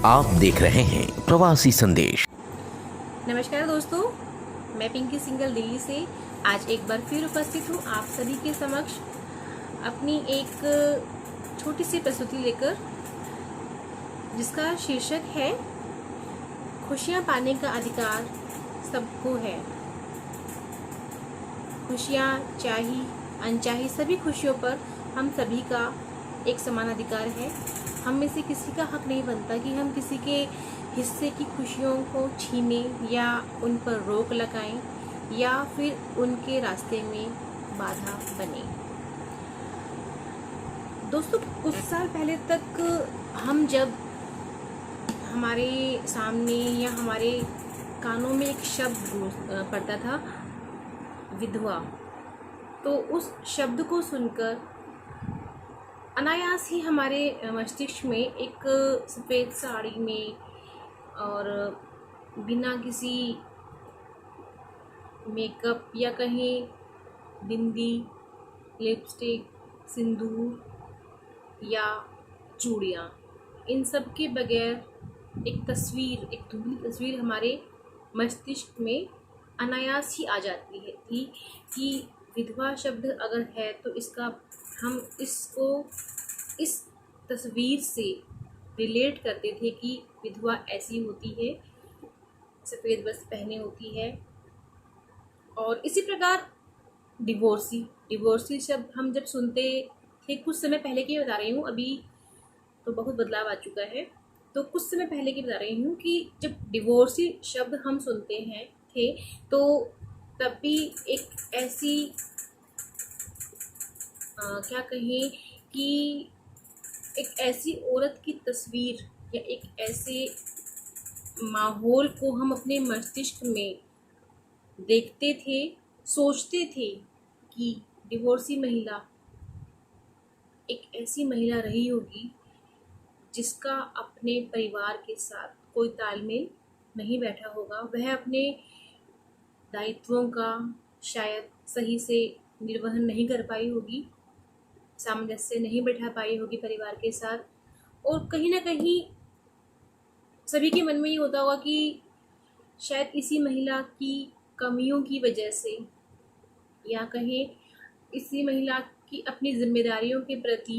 आप देख रहे हैं प्रवासी संदेश। नमस्कार दोस्तों, मैं पिंकी सिंगल दिल्ली से आज एक बार फिर उपस्थित हूँ आप सभी के समक्ष अपनी एक छोटी सी प्रस्तुति लेकर, जिसका शीर्षक है खुशियाँ पाने का अधिकार सबको है। खुशियाँ चाही अनचाही सभी खुशियों पर हम सभी का एक समान अधिकार है। हम में से किसी का हक नहीं बनता कि हम किसी के हिस्से की खुशियों को छीने या उन पर रोक लगाएं या फिर उनके रास्ते में बाधा बने। दोस्तों, कुछ साल पहले तक हम जब हमारे सामने या हमारे कानों में एक शब्द पड़ता था, विधवा, तो उस शब्द को सुनकर अनायास ही हमारे मस्तिष्क में एक सफ़ेद साड़ी में और बिना किसी मेकअप या कहीं बिंदी, लिपस्टिक, सिंदूर या चूड़ियाँ, इन सब के बगैर एक धुंधली तस्वीर हमारे मस्तिष्क में अनायास ही आ जाती है थी कि विधवा शब्द अगर है तो हम इसको इस तस्वीर से रिलेट करते थे कि विधवा ऐसी होती है, सफ़ेद वस्त्र पहने होती है। और इसी प्रकार डिवोर्सी शब्द हम जब सुनते थे, कुछ समय पहले की बता रही हूँ, अभी तो बहुत बदलाव आ चुका है, तो कुछ समय पहले की बता रही हूँ कि जब डिवोर्सी शब्द हम सुनते थे तो तब भी एक ऐसी क्या कहें कि एक ऐसी औरत की तस्वीर या एक ऐसे माहौल को हम अपने मस्तिष्क में देखते थे, सोचते थे कि डिवोर्सी महिला एक ऐसी महिला रही होगी जिसका अपने परिवार के साथ कोई तालमेल नहीं बैठा होगा। वह अपने दायित्वों का शायद सही से निर्वहन नहीं कर पाई होगी, सामंजस्य नहीं बैठा पाई होगी परिवार के साथ। और कहीं ना कहीं सभी के मन में ये होता होगा कि शायद इसी महिला की कमियों की वजह से या कहें इसी महिला की अपनी जिम्मेदारियों के प्रति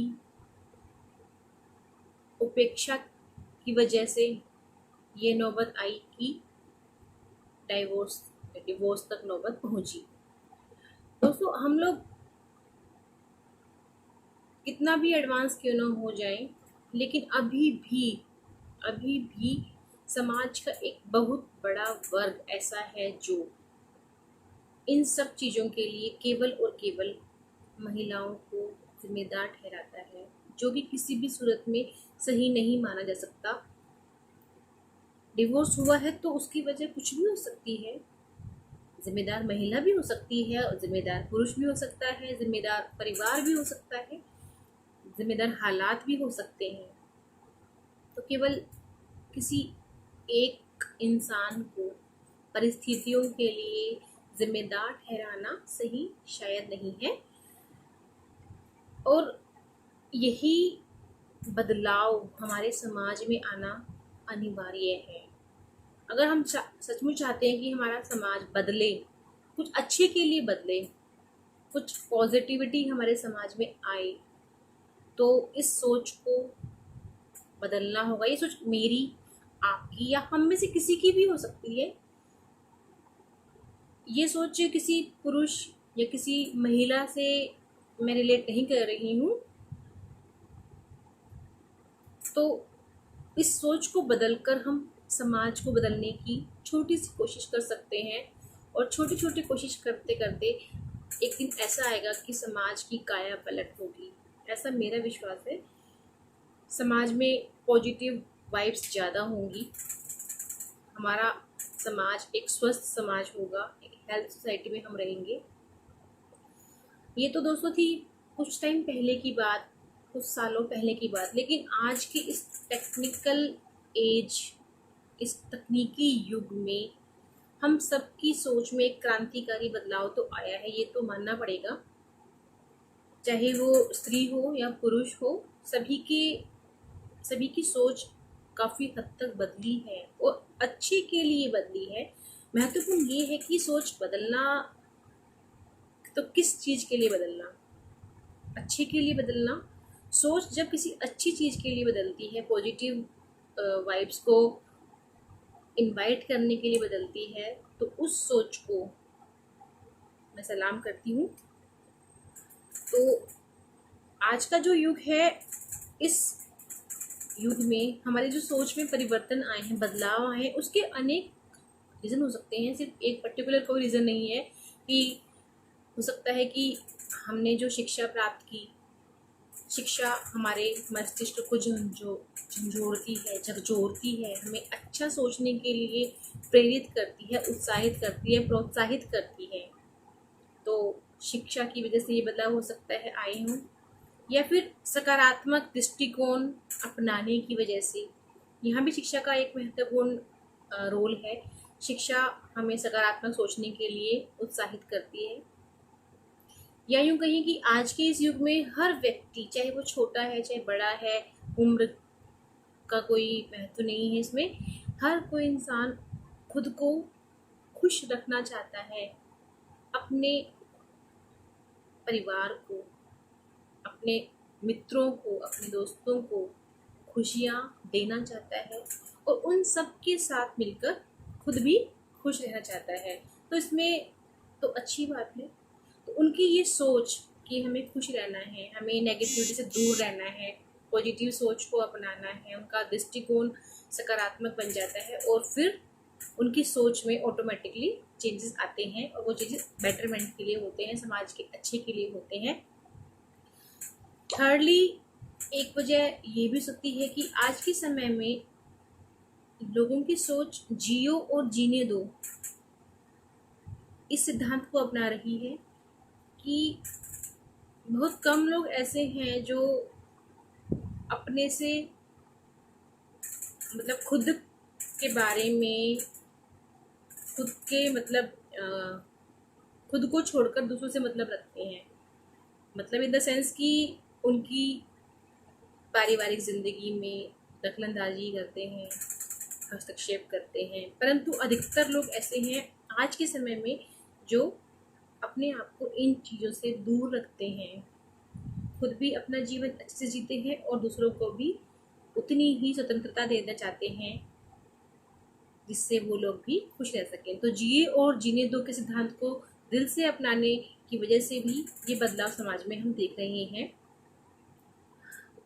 उपेक्षा की वजह से ये नौबत आई कि डिवोर्स तक नौबत पहुंची। दोस्तों, हम लोग कितना भी एडवांस क्यों ना हो जाए, लेकिन अभी भी समाज का एक बहुत बड़ा वर्ग ऐसा है जो इन सब चीज़ों के लिए केवल और केवल महिलाओं को जिम्मेदार ठहराता है, जो कि किसी भी सूरत में सही नहीं माना जा सकता। डिवोर्स हुआ है तो उसकी वजह कुछ भी हो सकती है। जिम्मेदार महिला भी हो सकती है और जिम्मेदार पुरुष भी हो सकता है, जिम्मेदार परिवार भी हो सकता है, जिम्मेदार हालात भी हो सकते हैं। तो केवल किसी एक इंसान को परिस्थितियों के लिए जिम्मेदार ठहराना सही शायद नहीं है। और यही बदलाव हमारे समाज में आना अनिवार्य है। अगर हम सचमुच चाहते हैं कि हमारा समाज बदले, कुछ अच्छे के लिए बदले, कुछ पॉजिटिविटी हमारे समाज में आए, तो इस सोच को बदलना होगा। ये सोच मेरी, आपकी या हम में से किसी की भी हो सकती है। ये सोच किसी पुरुष या किसी महिला से मैं रिलेट नहीं कर रही हूँ। तो इस सोच को बदलकर हम समाज को बदलने की छोटी सी कोशिश कर सकते हैं, और छोटी छोटी कोशिश करते करते एक दिन ऐसा आएगा कि समाज की काया पलट होगी, ऐसा मेरा विश्वास है। समाज में पॉजिटिव वाइब्स ज़्यादा होंगी, हमारा समाज एक स्वस्थ समाज होगा, एक हेल्थ सोसाइटी में हम रहेंगे। ये तो दोस्तों थी कुछ टाइम पहले की बात, कुछ सालों पहले की बात। लेकिन आज के इस टेक्निकल एज, इस तकनीकी युग में हम सबकी सोच में एक क्रांतिकारी बदलाव तो आया है, ये तो मानना पड़ेगा। चाहे वो स्त्री हो या पुरुष हो, सभी की सोच काफ़ी हद तक बदली है और अच्छे के लिए बदली है। महत्वपूर्ण ये है कि सोच बदलना, तो किस चीज़ के लिए बदलना? अच्छे के लिए बदलना। सोच जब किसी अच्छी चीज़ के लिए बदलती है, पॉजिटिव वाइब्स को इनवाइट करने के लिए बदलती है, तो उस सोच को मैं सलाम करती हूँ। तो आज का जो युग है, इस युग में हमारी जो सोच में परिवर्तन आए हैं, बदलाव आए हैं, उसके अनेक रीज़न हो सकते हैं। सिर्फ एक पर्टिकुलर कोई रीज़न नहीं है कि हो सकता है कि हमने जो शिक्षा प्राप्त की, शिक्षा हमारे मस्तिष्क को झंझोड़ती है, झकझोरती है, हमें अच्छा सोचने के लिए प्रेरित करती है, उत्साहित करती है, प्रोत्साहित करती है। तो शिक्षा की वजह से ये बदलाव हो सकता है आए हों, या फिर सकारात्मक दृष्टिकोण अपनाने की वजह से। यहाँ भी शिक्षा का एक महत्वपूर्ण रोल है। शिक्षा हमें सकारात्मक सोचने के लिए उत्साहित करती है। या यूँ कहें कि आज के इस युग में हर व्यक्ति, चाहे वो छोटा है चाहे बड़ा है, उम्र का कोई महत्व नहीं है इसमें, हर कोई इंसान खुद को खुश रखना चाहता है, अपने परिवार को, अपने मित्रों को, अपने दोस्तों को खुशियाँ देना चाहता है और उन सब के साथ मिलकर खुद भी खुश रहना चाहता है। तो इसमें तो अच्छी बात है। तो उनकी ये सोच कि हमें खुश रहना है, हमें नेगेटिविटी से दूर रहना है, पॉजिटिव सोच को अपनाना है, उनका दृष्टिकोण सकारात्मक बन जाता है और फिर उनकी सोच में ऑटोमेटिकली चेंजेस आते हैं और वो चेंजेस बेटरमेंट के लिए होते हैं, समाज के अच्छे के लिए होते हैं। थर्डली, एक वजह ये भी सकती है कि आज के समय में लोगों की सोच जियो और जीने दो इस सिद्धांत को अपना रही है कि बहुत कम लोग ऐसे हैं जो अपने से, मतलब खुद के बारे में, खुद के खुद को छोड़कर दूसरों से मतलब रखते हैं। मतलब इन द सेंस कि उनकी पारिवारिक ज़िंदगी में दखलंदाजी करते हैं, हस्तक्षेप करते हैं। परंतु अधिकतर लोग ऐसे हैं आज के समय में जो अपने आप को इन चीज़ों से दूर रखते हैं, खुद भी अपना जीवन अच्छे से जीते हैं और दूसरों को भी उतनी ही स्वतंत्रता देना चाहते हैं जिससे वो लोग भी खुश रह सकें। तो जिए और जीने दो के सिद्धांत को दिल से अपनाने की वजह से भी ये बदलाव समाज में हम देख रहे हैं।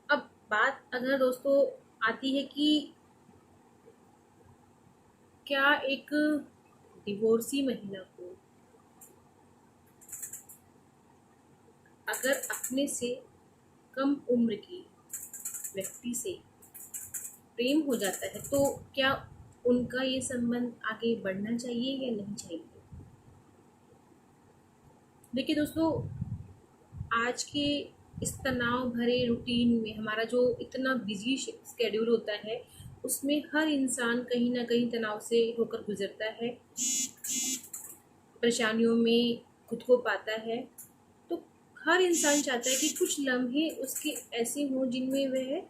अब बात अगर दोस्तों आती है कि क्या एक डिवोर्सी महिला को अगर अपने से कम उम्र की व्यक्ति से प्रेम हो जाता है तो क्या उनका ये संबंध आगे बढ़ना चाहिए या नहीं चाहिए? देखिए दोस्तों, आज के इस तनाव भरे रूटीन में हमारा जो इतना बिजी स्केड्यूल होता है, उसमें हर इंसान कहीं ना कहीं तनाव से होकर गुजरता है, परेशानियों में खुद को पाता है। तो हर इंसान चाहता है कि कुछ लम्हे उसके ऐसे हों जिनमें वह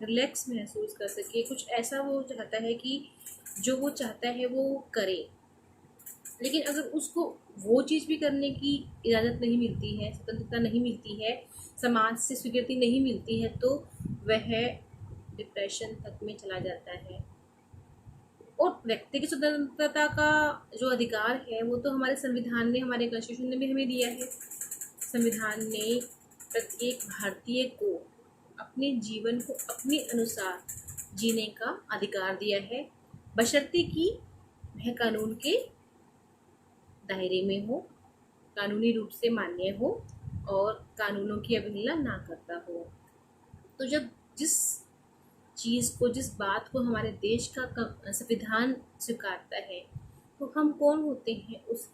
रिलैक्स महसूस कर सके, कुछ ऐसा वो चाहता है कि जो वो चाहता है वो करे। लेकिन अगर उसको वो चीज़ भी करने की इजाज़त नहीं मिलती है, स्वतंत्रता नहीं मिलती है, समाज से स्वीकृति नहीं मिलती है, तो वह डिप्रेशन तक में चला जाता है। और व्यक्ति की स्वतंत्रता का जो अधिकार है वो तो हमारे संविधान ने, हमारे कॉन्स्टिट्यूशन ने भी हमें दिया है। संविधान ने प्रत्येक भारतीय को अपने जीवन को अपने अनुसार जीने का अधिकार दिया है, बशर्ते कि वह कानून के दायरे में हो, कानूनी रूप से मान्य हो और कानूनों की अवहेलना ना करता हो। तो जब जिस चीज़ को, जिस बात को हमारे देश का संविधान स्वीकारता है, तो हम कौन होते हैं उस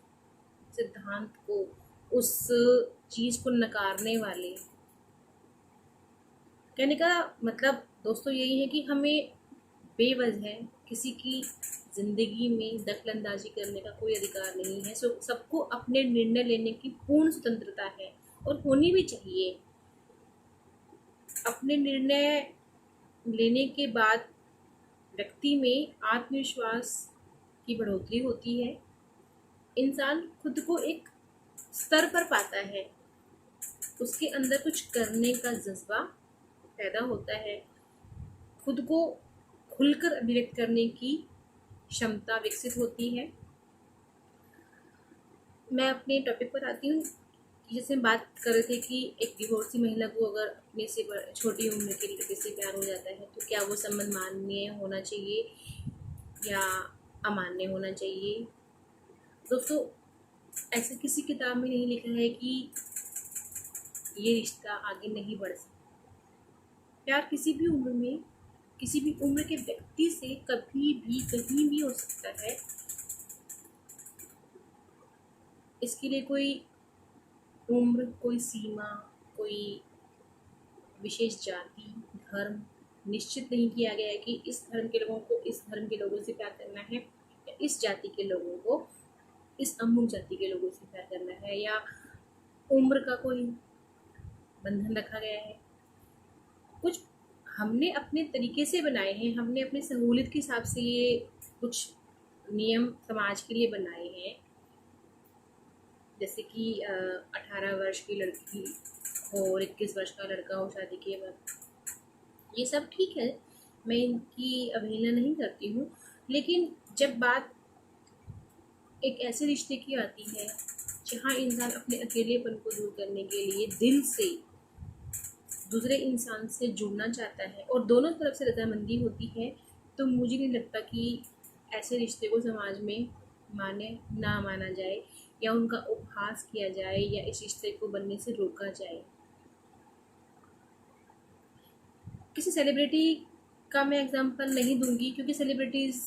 सिद्धांत को, उस चीज़ को नकारने वाले? कहने का मतलब दोस्तों यही है कि हमें बेवजह किसी की ज़िंदगी में दखलंदाजी करने का कोई अधिकार नहीं है। सबको अपने निर्णय लेने की पूर्ण स्वतंत्रता है और होनी भी चाहिए। अपने निर्णय लेने के बाद व्यक्ति में आत्मविश्वास की बढ़ोतरी होती है। इंसान खुद को एक स्तर पर पाता है, उसके अंदर कुछ करने का जज्बा पैदा होता है, खुद को खुलकर अभिव्यक्त करने की क्षमता विकसित होती है। मैं अपने टॉपिक पर आती हूँ। जैसे हम बात कर रहे थे कि एक डिवोर्सी महिला को अगर अपने से छोटी उम्र के लड़के से प्यार हो जाता है तो क्या वो संबंध मान्य होना चाहिए या अमान्य होना चाहिए। दोस्तों, ऐसा किसी किताब में नहीं लिखा है कि ये रिश्ता आगे नहीं बढ़ सकता। प्यार किसी भी उम्र में, किसी भी उम्र के व्यक्ति से कभी भी कहीं भी हो सकता है। इसके लिए कोई उम्र, कोई सीमा, कोई विशेष जाति, धर्म निश्चित नहीं किया गया है कि इस धर्म के लोगों को इस धर्म के लोगों से प्यार करना है या इस जाति के लोगों को इस अमुक जाति के लोगों से प्यार करना है, या उम्र का कोई बंधन रखा गया है। कुछ हमने अपने तरीके से बनाए हैं, हमने अपनी सहूलियत के हिसाब से ये कुछ नियम समाज के लिए बनाए हैं। जैसे कि 18 वर्ष की लड़की हो और 21 वर्ष का लड़का हो शादी के बाद, ये सब ठीक है, मैं इनकी अवहेलना नहीं करती हूँ। लेकिन जब बात एक ऐसे रिश्ते की आती है जहाँ इंसान अपने अकेलेपन को दूर करने के लिए दिल से दूसरे इंसान से जुड़ना चाहता है और दोनों तरफ से रजामंदी होती है, तो मुझे नहीं लगता कि ऐसे रिश्ते को समाज में माने ना माना जाए या उनका उपहास किया जाए या इस रिश्ते को बनने से रोका जाए। किसी सेलिब्रिटी का मैं एग्जांपल नहीं दूंगी क्योंकि सेलिब्रिटीज़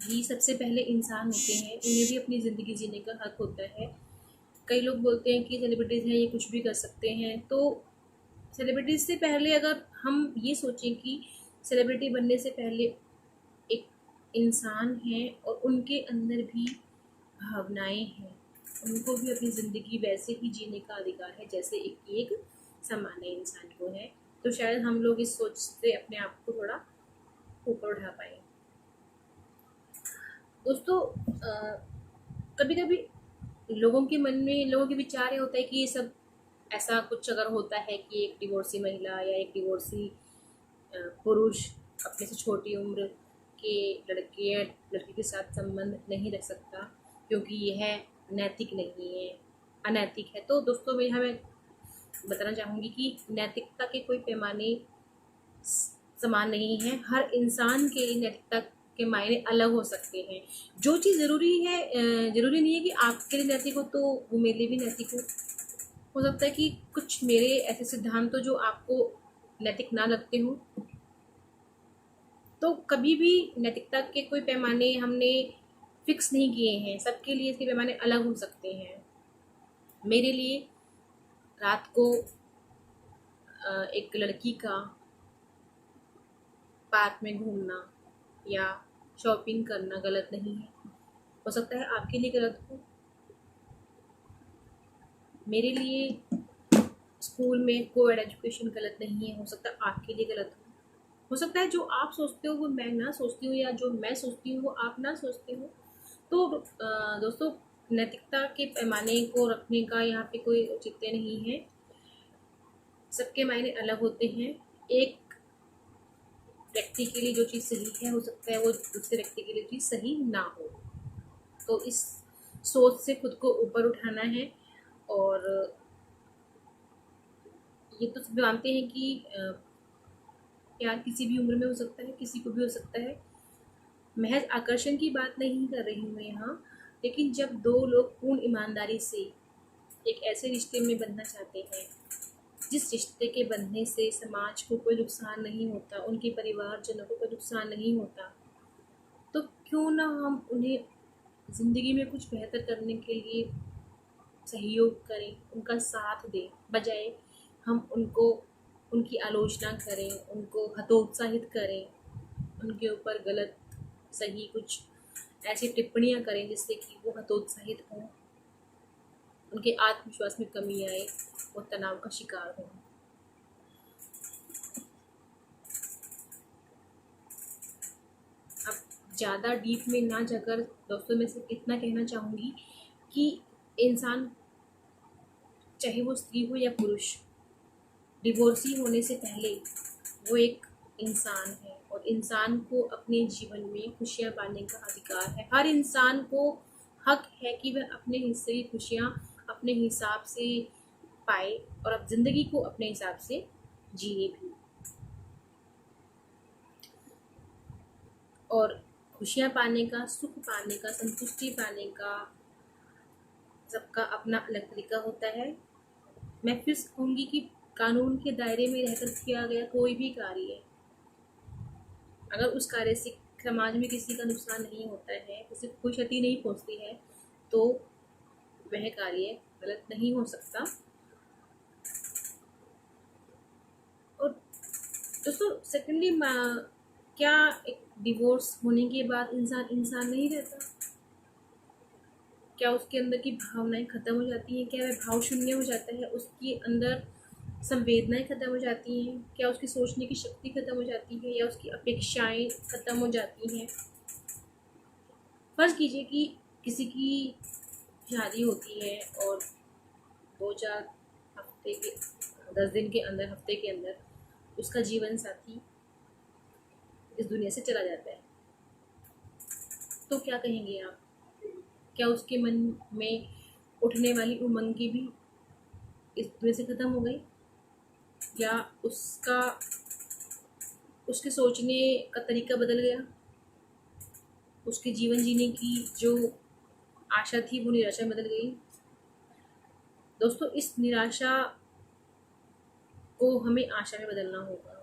भी सबसे पहले इंसान होते हैं, उन्हें भी अपनी ज़िंदगी जीने का हक होता है। कई लोग बोलते हैं कि सेलिब्रिटीज़ हैं, ये कुछ भी कर सकते हैं, तो सेलिब्रिटीज़ से पहले अगर हम ये सोचें कि सेलिब्रिटी बनने से पहले एक इंसान है और उनके अंदर भी भावनाएं हैं, उनको भी अपनी ज़िंदगी वैसे ही जीने का अधिकार है जैसे एक सामान्य इंसान को है, तो शायद हम लोग इस सोच से अपने आप को थोड़ा ऊपर उठा पाए। दोस्तों, कभी कभी लोगों के मन में, लोगों के विचार ये होता है कि ये सब ऐसा कुछ अगर होता है कि एक डिवोर्सी महिला या एक डिवोर्सी पुरुष अपने से छोटी उम्र के लड़के या लड़की के साथ संबंध नहीं रख सकता क्योंकि यह नैतिक नहीं है, अनैतिक है। तो दोस्तों, मैं बताना चाहूँगी कि नैतिकता के कोई पैमाने समान नहीं है। हर इंसान के लिए नैतिकता के मायने अलग हो सकते हैं। जो चीज़ ज़रूरी है, ज़रूरी नहीं है कि आपके लिए नैतिक हो तो वो मेरे लिए भी नैतिक हो सकता है कि कुछ मेरे ऐसे सिद्धांत जो आपको नैतिक ना लगते हो। तो कभी भी नैतिकता के कोई पैमाने हमने फिक्स नहीं किए हैं, सबके लिए इसके पैमाने अलग हो सकते हैं। मेरे लिए रात को एक लड़की का पार्क में घूमना या शॉपिंग करना गलत नहीं है, हो सकता है आपके लिए गलत हो। मेरे लिए स्कूल में कोएड एजुकेशन गलत नहीं है, हो सकता है आपके लिए गलत हो सकता है जो आप सोचते हो वो मैं ना सोचती हूँ या जो मैं सोचती हूँ वो आप ना सोचते हो। तो दोस्तों, नैतिकता के पैमाने को रखने का यहाँ पे कोई औचित्य नहीं है, सबके मायने अलग होते हैं। एक व्यक्ति के लिए जो चीज़ सही है हो सकता है वो दूसरे व्यक्ति के लिए चीज़ सही ना हो। तो इस सोच से खुद को ऊपर उठाना है। और ये तो सब जानते हैं कि प्यार किसी भी उम्र में हो सकता है, किसी को भी हो सकता है। महज आकर्षण की बात नहीं कर रही हूँ यहाँ, लेकिन जब दो लोग पूर्ण ईमानदारी से एक ऐसे रिश्ते में बंधना चाहते हैं जिस रिश्ते के बंधने से समाज को कोई नुकसान नहीं होता, उनके परिवारजनों को कोई नुकसान नहीं होता, तो क्यों ना हम उन्हें ज़िंदगी में कुछ बेहतर करने के लिए सहयोग करें, उनका साथ दें, बजाय हम उनको उनकी आलोचना करें, उनको हतोत्साहित करें, उनके ऊपर गलत सही कुछ ऐसी टिप्पणियाँ करें जिससे कि वो हतोत्साहित हों, उनके आत्मविश्वास में कमी आए, वो तनाव का शिकार हों। ज़्यादा डीप में ना जाकर दोस्तों मैं सिर्फ इतना कहना चाहूँगी कि इंसान, चाहे वो स्त्री हो या पुरुष, डिवोर्सी होने से पहले वो एक इंसान है और इंसान को अपने जीवन में खुशियाँ पाने का अधिकार है। हर इंसान को हक है कि वह अपने हिस्से की खुशियाँ अपने हिसाब से पाए और अब ज़िंदगी को अपने हिसाब से जिए भी। और खुशियाँ पाने का, सुख पाने का, संतुष्टि पाने का सबका अपना अलग तरीका होता है। मैं फिर कहूँगी कि कानून के दायरे में रहकर किया गया कोई भी कार्य, अगर उस कार्य से समाज में किसी का नुकसान नहीं होता है, किसी को कोई क्षति नहीं पहुँचती है, तो वह कार्य गलत नहीं हो सकता। और दोस्तों सेकेंडली, क्या एक डिवोर्स होने के बाद इंसान इंसान नहीं रहता? क्या उसके अंदर की भावनाएं खत्म हो जाती हैं? क्या वह भाव शून्य हो जाता है? उसके अंदर संवेदनाएं खत्म हो जाती हैं? क्या उसकी सोचने की शक्ति खत्म हो जाती है या उसकी अपेक्षाएं खत्म हो जाती हैं? फर्ज कीजिए कि किसी की शादी होती है और 2-4 हफ्ते के 10 दिन के अंदर, हफ्ते के अंदर उसका जीवन साथी इस दुनिया से चला जाता है, तो क्या कहेंगे आप? क्या उसके मन में उठने वाली उमंग भी इस दुनिया से ख़त्म हो गई, या उसके सोचने का तरीका बदल गया? उसके जीवन जीने की जो आशा थी वो निराशा में बदल गई? दोस्तों, इस निराशा को हमें आशा में बदलना होगा।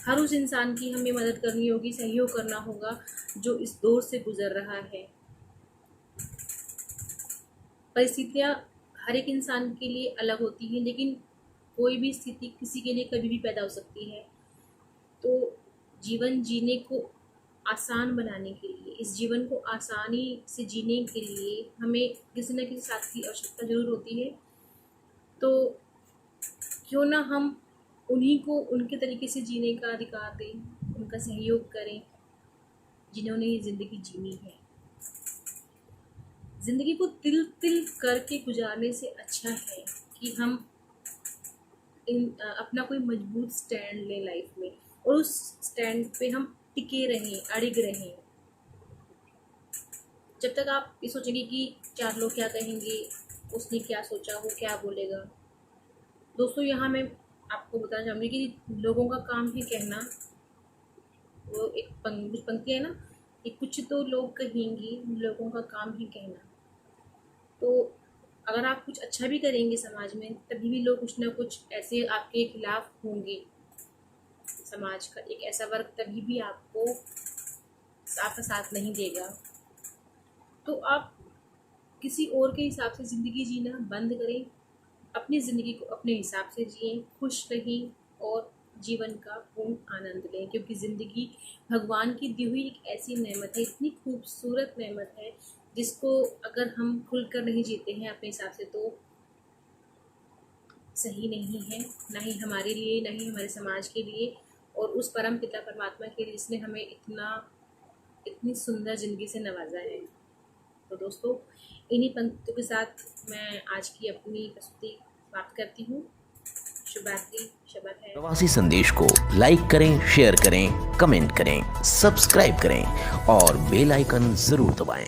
हर उस इंसान की हमें मदद करनी होगी, सहयोग करना होगा जो इस दौर से गुजर रहा है। परिस्थितियाँ हर एक इंसान के लिए अलग होती हैं, लेकिन कोई भी स्थिति किसी के लिए कभी भी पैदा हो सकती है। तो जीवन जीने को आसान बनाने के लिए, इस जीवन को आसानी से जीने के लिए हमें किसी न किसी साथ की आवश्यकता ज़रूर होती है। तो क्यों ना हम उन्हीं को उनके तरीके से जीने का अधिकार दें, उनका सहयोग करें जिन्होंने ये ज़िंदगी जीनी है। ज़िंदगी को तिल तिल करके गुजारने से अच्छा है कि हम अपना कोई मजबूत स्टैंड लें लाइफ में और उस स्टैंड पे हम टिके रहें, अड़िग रहें। जब तक आप ये सोचेंगे कि 4 लोग क्या कहेंगे, उसने क्या सोचा, वो क्या बोलेगा। दोस्तों, यहाँ मैं आपको बताना चाहूँगी कि लोगों का काम है कहना। वो एक कुछ पंक्ति है ना कि कुछ तो लोग कहेंगे, लोगों का काम है कहना। तो अगर आप कुछ अच्छा भी करेंगे समाज में, तभी भी लोग कुछ ना कुछ ऐसे आपके खिलाफ होंगे। समाज का एक ऐसा वर्ग तभी भी आपको आपका साथ नहीं देगा। तो आप किसी और के हिसाब से ज़िंदगी जीना बंद करें, अपनी ज़िंदगी को अपने हिसाब से जिएं, खुश रहें और जीवन का पूर्ण आनंद लें, क्योंकि ज़िंदगी भगवान की दी हुई एक ऐसी नेमत है, इतनी खूबसूरत नेमत है, जिसको अगर हम खुलकर नहीं जीते हैं अपने हिसाब से तो सही नहीं है, ना ही हमारे लिए, ना ही हमारे समाज के लिए और उस परम पिता परमात्मा के लिए जिसने हमें इतनी सुंदर ज़िंदगी से नवाजा है। तो दोस्तों, इन्हीं पंक्तियों के साथ मैं आज की अपनी प्रस्तुति समाप्त करती हूँ। शुभरात्रि, शब्द है। प्रवासी संदेश को लाइक करें, शेयर करें, कमेंट करें, सब्सक्राइब करें और बेल आइकन जरूर दबाएं।